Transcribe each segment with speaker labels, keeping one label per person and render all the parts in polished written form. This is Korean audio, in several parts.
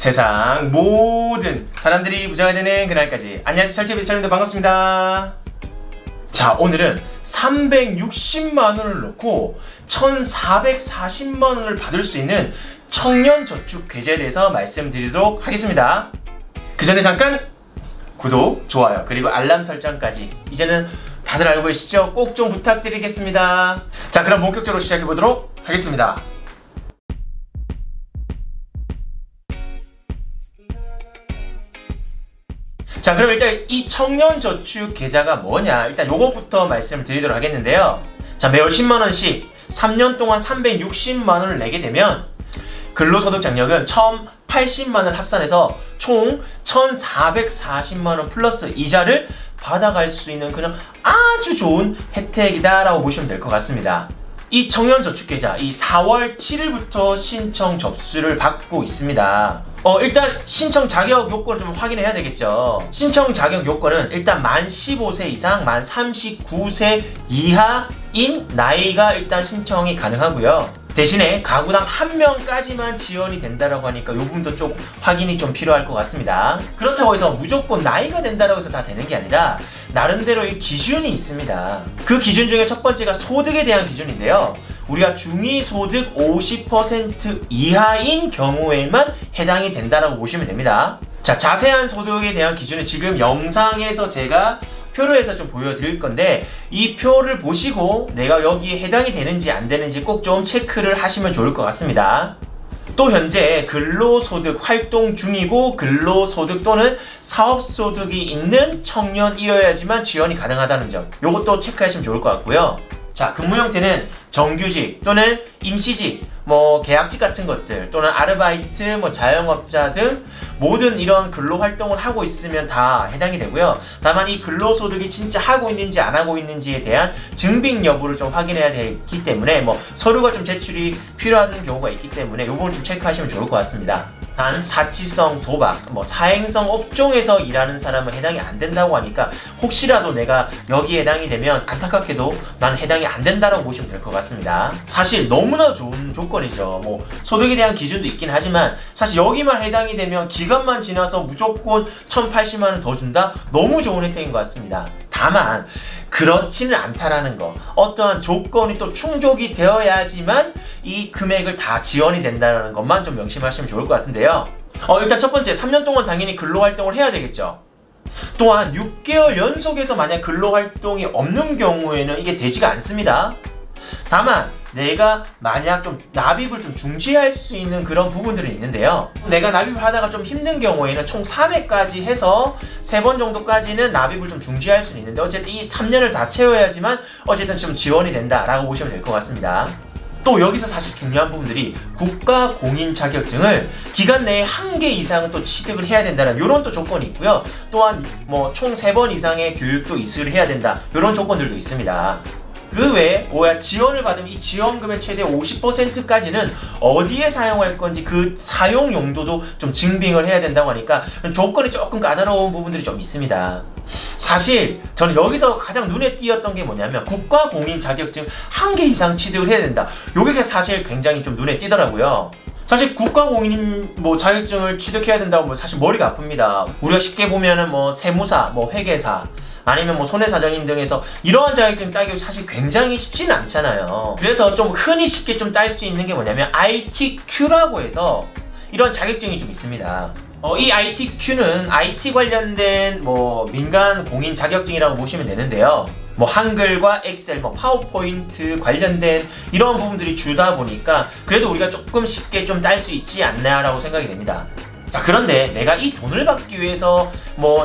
Speaker 1: 세상 모든 사람들이 부자가 되는 그날까지. 안녕하세요, 철TV 철입니다. 반갑습니다. 자, 오늘은 360만원을 넣고 1440만원을 받을 수 있는 청년저축 계좌에 대해서 말씀드리도록 하겠습니다. 그 전에 잠깐 구독, 좋아요, 그리고 알람 설정까지 이제는 다들 알고 계시죠? 꼭 좀 부탁드리겠습니다. 자, 그럼 본격적으로 시작해보도록 하겠습니다. 자, 그럼 일단 이 청년저축 계좌가 뭐냐, 일단 요것부터 말씀을 드리도록 하겠는데요. 자, 매월 10만원씩 3년 동안 360만원을 내게 되면 근로소득 장려금 1080만원 합산해서 총 1440만원 플러스 이자를 받아갈 수 있는 그냥 아주 좋은 혜택이다 라고 보시면 될 것 같습니다. 이 청년저축계좌, 이 4월 7일부터 신청 접수를 받고 있습니다. 일단 신청 자격 요건을 좀 확인해야 되겠죠. 신청 자격 요건은 일단 만 15세 이상, 만 39세 이하인 나이가 일단 신청이 가능하고요. 대신에 가구당 1명까지만 지원이 된다라고 하니까 이 부분도 좀 확인이 좀 필요할 것 같습니다. 그렇다고 해서 무조건 나이가 된다라고 해서 다 되는 게 아니라 나름대로의 기준이 있습니다. 그 기준 중에 첫 번째가 소득에 대한 기준인데요. 우리가 중위소득 50% 이하인 경우에만 해당이 된다라고 보시면 됩니다. 자, 자세한 소득에 대한 기준은 지금 영상에서 제가 표로 해서 좀 보여드릴 건데, 이 표를 보시고 내가 여기에 해당이 되는지 안 되는지 꼭 좀 체크를 하시면 좋을 것 같습니다. 또 현재 근로소득 활동 중이고 근로소득 또는 사업소득이 있는 청년이어야지만 지원이 가능하다는 점, 요것도 체크하시면 좋을 것 같고요. 자, 근무 형태는 정규직 또는 임시직, 계약직 같은 것들 또는 아르바이트, 자영업자 등 모든 이런 근로활동을 하고 있으면 다 해당이 되고요. 다만 이 근로소득이 진짜 하고 있는지 안 하고 있는지에 대한 증빙 여부를 좀 확인해야 되기 때문에 서류가 좀 제출이 필요한 경우가 있기 때문에 이 부분을 좀 체크하시면 좋을 것 같습니다. 단 사치성 도박, 사행성 업종에서 일하는 사람은 해당이 안 된다고 하니까 혹시라도 내가 여기에 해당이 되면 안타깝게도 난 해당이 안 된다고 보시면 될 것 같습니다. 사실 너무나 좋은 조건이죠. 소득에 대한 기준도 있긴 하지만 사실 여기만 해당이 되면 기간만 지나서 무조건 1080만원 더 준다? 너무 좋은 혜택인 것 같습니다. 다만 그렇지는 않다라는 거, 어떠한 조건이 또 충족이 되어야지만 이 금액을 다 지원이 된다는 것만 좀 명심하시면 좋을 것 같은데요. 일단 첫 번째, 3년 동안 당연히 근로활동을 해야 되겠죠. 또한 6개월 연속해서 만약 근로활동이 없는 경우에는 이게 되지가 않습니다. 다만 내가 만약 좀 납입을 좀 중지할 수 있는 그런 부분들은 있는데요. 내가 납입을 하다가 좀 힘든 경우에는 총 3회까지 해서 3번 정도까지는 납입을 좀 중지할 수는 있는데, 어쨌든 이 3년을 다 채워야지만 어쨌든 좀 지원이 된다라고 보시면 될 것 같습니다. 또 여기서 사실 중요한 부분들이 국가 공인 자격증을 기간 내에 1개 이상은 또 취득을 해야 된다는 이런 또 조건이 있고요. 또한 총 3번 이상의 교육도 이수를 해야 된다, 이런 조건들도 있습니다. 그 외에 지원을 받으면 이 지원금의 최대 50%까지는 어디에 사용할 건지 그 사용 용도도 좀 증빙을 해야 된다고 하니까 조건이 조금 까다로운 부분들이 좀 있습니다. 사실 저는 여기서 가장 눈에 띄었던 게 뭐냐면 국가 공인 자격증 1개 이상 취득을 해야 된다. 요게 사실 굉장히 좀 눈에 띄더라고요. 사실 국가 공인 자격증을 취득해야 된다고 사실 머리가 아픕니다. 우리가 쉽게 보면은 세무사, 회계사, 아니면 손해사정인 등에서 이러한 자격증 따기 사실 굉장히 쉽지는 않잖아요. 그래서 좀 흔히 쉽게 좀 딸 수 있는 게 뭐냐면 ITQ라고 해서 이런 자격증이 좀 있습니다. 이 ITQ는 IT 관련된 민간 공인 자격증이라고 보시면 되는데요. 한글과 엑셀, 파워포인트 관련된 이런 부분들이 주다 보니까 그래도 우리가 조금 쉽게 좀 딸 수 있지 않나라고 생각이 됩니다. 자, 그런데 내가 이 돈을 받기 위해서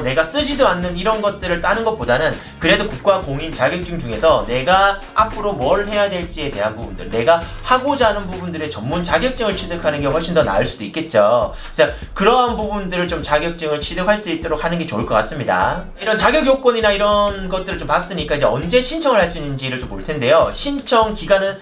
Speaker 1: 내가 쓰지도 않는 이런 것들을 따는 것보다는 그래도 국가 공인 자격증 중에서 내가 앞으로 뭘 해야 될지에 대한 부분들, 내가 하고자 하는 부분들의 전문 자격증을 취득하는 게 훨씬 더 나을 수도 있겠죠. 그래서 그러한 부분들을 좀 자격증을 취득할 수 있도록 하는 게 좋을 것 같습니다. 이런 자격 요건이나 이런 것들을 좀 봤으니까 이제 언제 신청을 할 수 있는지를 좀 볼 텐데요. 신청 기간은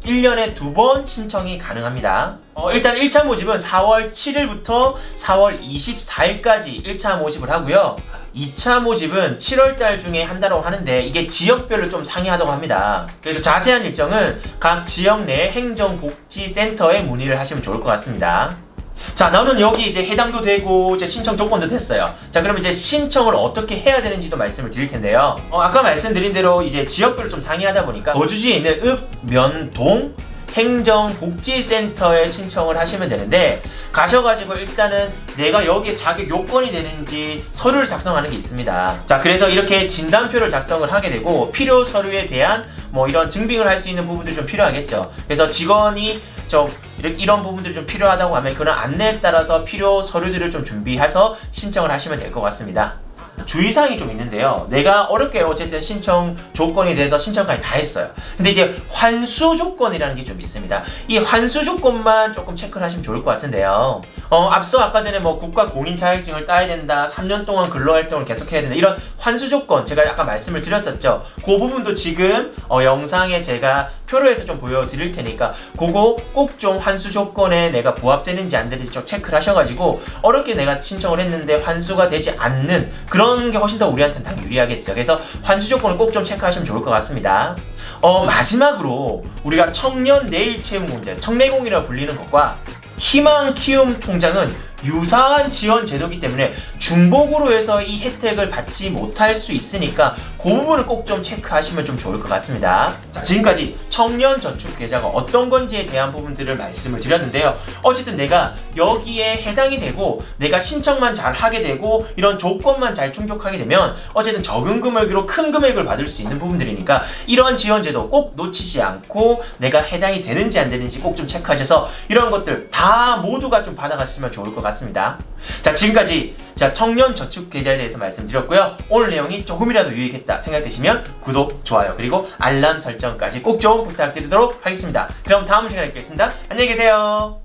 Speaker 1: 1년에 2번 신청이 가능합니다. 일단 1차 모집은 4월 7일부터 4월 24일까지 1차 모집을 하고요. 2차 모집은 7월달 중에 한다고 하는데 이게 지역별로 좀 상이하다고 합니다. 그래서 자세한 일정은 각 지역 내 행정복지센터에 문의를 하시면 좋을 것 같습니다. 자, 나는 여기 이제 해당도 되고 이제 신청 조건도 됐어요. 자, 그러면 이제 신청을 어떻게 해야 되는지도 말씀을 드릴 텐데요. 아까 말씀드린 대로 이제 지역별로 좀 상이하다 보니까 거주지에 있는 읍, 면, 동 행정복지센터에 신청을 하시면 되는데, 가셔가지고 일단은 내가 여기에 자격 요건이 되는지 서류를 작성하는 게 있습니다. 자, 그래서 이렇게 진단표를 작성을 하게 되고 필요 서류에 대한 뭐 이런 증빙을 할 수 있는 부분들이 좀 필요하겠죠. 그래서 직원이 이런 부분들이 좀 필요하다고 하면 그런 안내에 따라서 필요 서류들을 좀 준비해서 신청을 하시면 될 것 같습니다. 주의사항이 좀 있는데요. 내가 어렵게 어쨌든 신청 조건이 돼서 신청까지 다 했어요. 근데 이제 환수 조건이라는 게 좀 있습니다. 이 환수 조건만 조금 체크를 하시면 좋을 것 같은데요. 앞서 아까 전에 뭐 국가 공인 자격증을 따야 된다, 3년 동안 근로활동을 계속해야 된다, 이런 환수 조건 제가 아까 말씀을 드렸었죠. 그 부분도 지금 영상에 제가 표로해서 좀 보여드릴 테니까 그거 꼭 좀 환수 조건에 내가 부합되는지 안 되는지 좀 체크를 하셔가지고 어렵게 내가 신청을 했는데 환수가 되지 않는 그런 게 훨씬 더 우리한테는 다 유리하겠죠. 그래서 환수 조건을 꼭 좀 체크하시면 좋을 것 같습니다. 마지막으로 우리가 청년 내일 채용 공제, 청내공이라고 불리는 것과 희망 키움 통장은 유사한 지원 제도이기 때문에 중복으로 해서 이 혜택을 받지 못할 수 있으니까 그 부분을 꼭 좀 체크하시면 좀 좋을 것 같습니다. 자, 지금까지 청년 저축 계좌가 어떤 건지에 대한 부분들을 말씀을 드렸는데요. 어쨌든 내가 여기에 해당이 되고 내가 신청만 잘 하게 되고 이런 조건만 잘 충족하게 되면 어쨌든 적은 금액으로 큰 금액을 받을 수 있는 부분들이니까 이런 지원 제도 꼭 놓치지 않고 내가 해당이 되는지 안 되는지 꼭 좀 체크하셔서 이런 것들 다 모두가 좀 받아가시면 좋을 것 같습니다. 자, 지금까지 제가 청년 저축 계좌에 대해서 말씀드렸고요. 오늘 내용이 조금이라도 유익했다 생각되시면 구독, 좋아요, 그리고 알람 설정까지 꼭 좀 부탁드리도록 하겠습니다. 그럼 다음 시간에 뵙겠습니다. 안녕히 계세요.